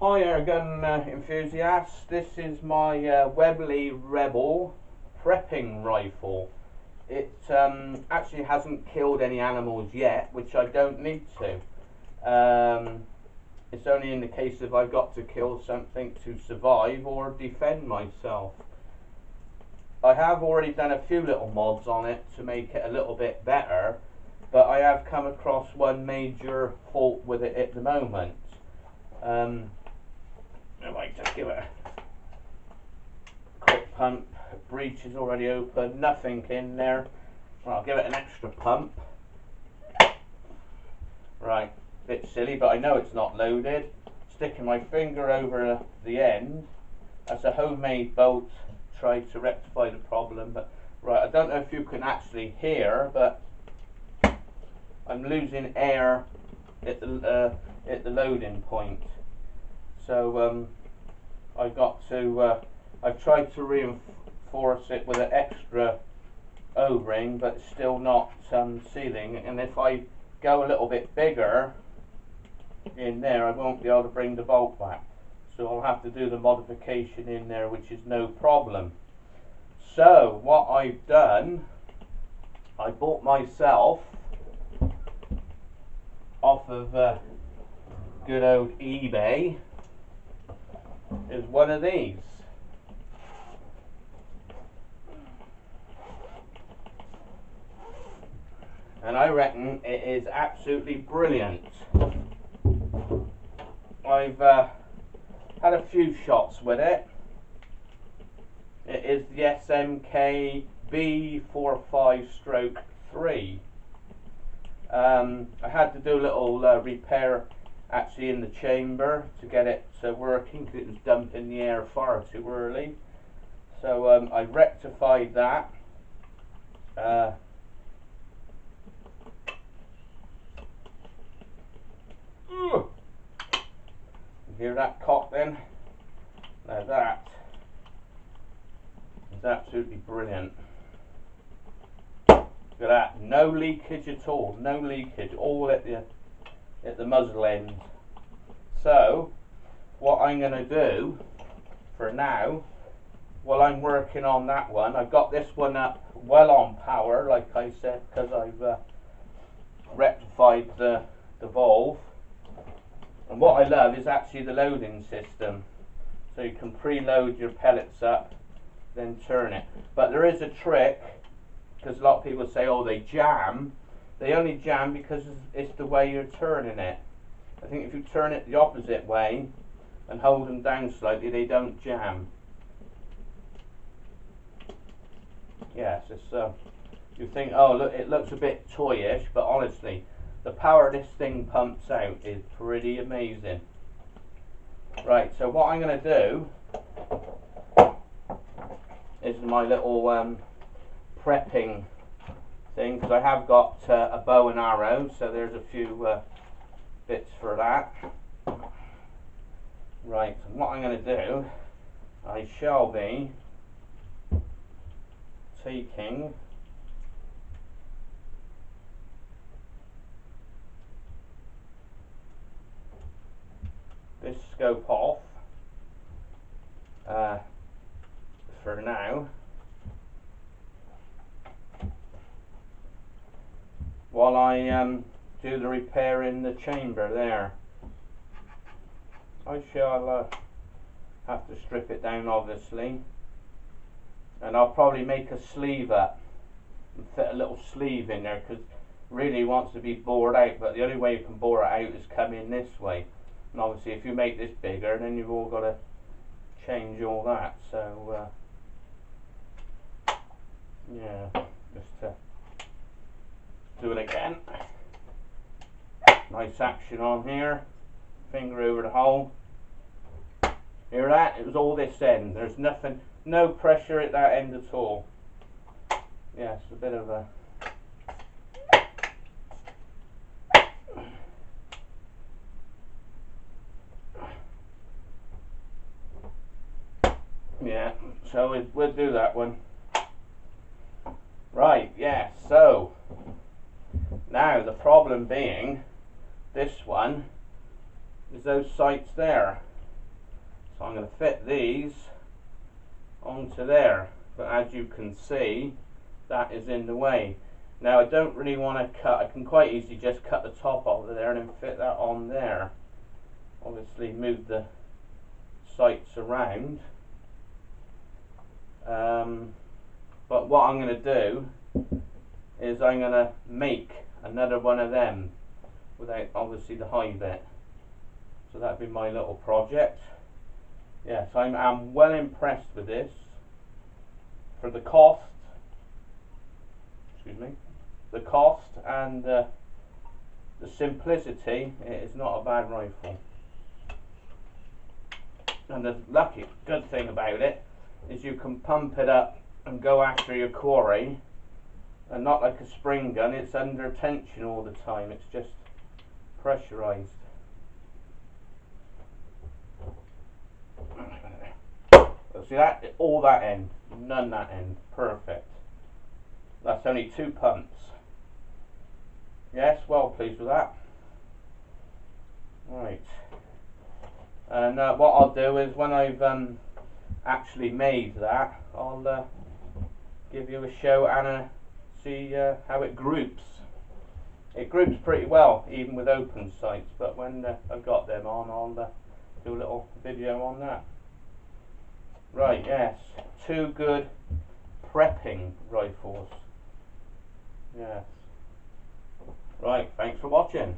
Hi airgun enthusiasts, this is my Webley Rebel prepping rifle. It actually hasn't killed any animals yet, which I don't need to. It's only in the case if I've got to kill something to survive or defend myself. I have already done a few little mods on it to make it a little bit better, but I have come across one major fault with it at the moment. I might just give it a quick pump. Breech is already open, nothing in there. Well, I'll give it an extra pump. Right, bit silly, but I know it's not loaded. Sticking my finger over the end. That's a homemade bolt. Tried to rectify the problem, but right, I don't know if you can actually hear, but I'm losing air at the loading point. So I've got to. I've tried to reinforce it with an extra O-ring, but it's still not sealing. And if I go a little bit bigger in there, I won't be able to bring the bolt back. So I'll have to do the modification in there, which is no problem. So what I've done, I bought myself off of good old eBay is one of these. And I reckon it is absolutely brilliant. I've had a few shots with it. It is the SMK B45-3. I had to do a little repair actually in the chamber to get it working, because it was dumping the air far too early. So I rectified that. Hear that cock then? Now that is absolutely brilliant. Look at that, no leakage at all, no leakage, all at the muzzle end. So what I'm going to do for now, while I'm working on that one, I've got this one up well on power, like I said, because I've rectified the valve. And what I love is actually the loading system. So you can preload your pellets up, then turn it. But there is a trick, because a lot of people say, oh, they jam. They only jam because it's the way you're turning it. I think if you turn it the opposite way and hold them down slightly, they don't jam. Yes, it's you think, oh, look, it looks a bit toyish, but honestly, the power this thing pumps out is pretty amazing. Right, so what I'm going to do is my little prepping thing, because I have got a bow and arrow, so there's a few bits for that. Right, and what I'm going to do, I shall be taking this scope off for now, while I do the repair in the chamber there. I shall have to strip it down obviously, and I'll probably make a sleeve up and fit a little sleeve in there, because really it wants to be bored out, but the only way you can bore it out is come in this way. And obviously if you make this bigger, then you've all got to change all that. So yeah, just to do it again. Nice action on here. Finger over the hole. Hear that? It was all this end. There's nothing, no pressure at that end at all. Yeah, it's a bit of a yeah, so we'll do that one. Right, yeah, so now the problem being, this one is those sights there. So I'm going to fit these onto there, but as you can see, that is in the way. Now I don't really want to cut, I can quite easily just cut the top off of there and then fit that on there. Obviously move the sights around. But what I'm going to do is I'm going to make another one of them without obviously the high bit. So that'd be my little project. Yes, I'm well impressed with this. For the cost, the cost and the simplicity, it is not a bad rifle. And the good thing about it is you can pump it up and go after your quarry, and not like a spring gun, it's under tension all the time, it's just pressurized. See that? All that end, none that end, perfect. That's only 2 pumps. Yes, well pleased with that. Right. And what I'll do is when I've actually made that, I'll give you a show and see how it groups. It groups pretty well, even with open sights, but when I've got them on, I'll do a little video on that. Right, yes, 2 good prepping rifles. Yes. Right, thanks for watching.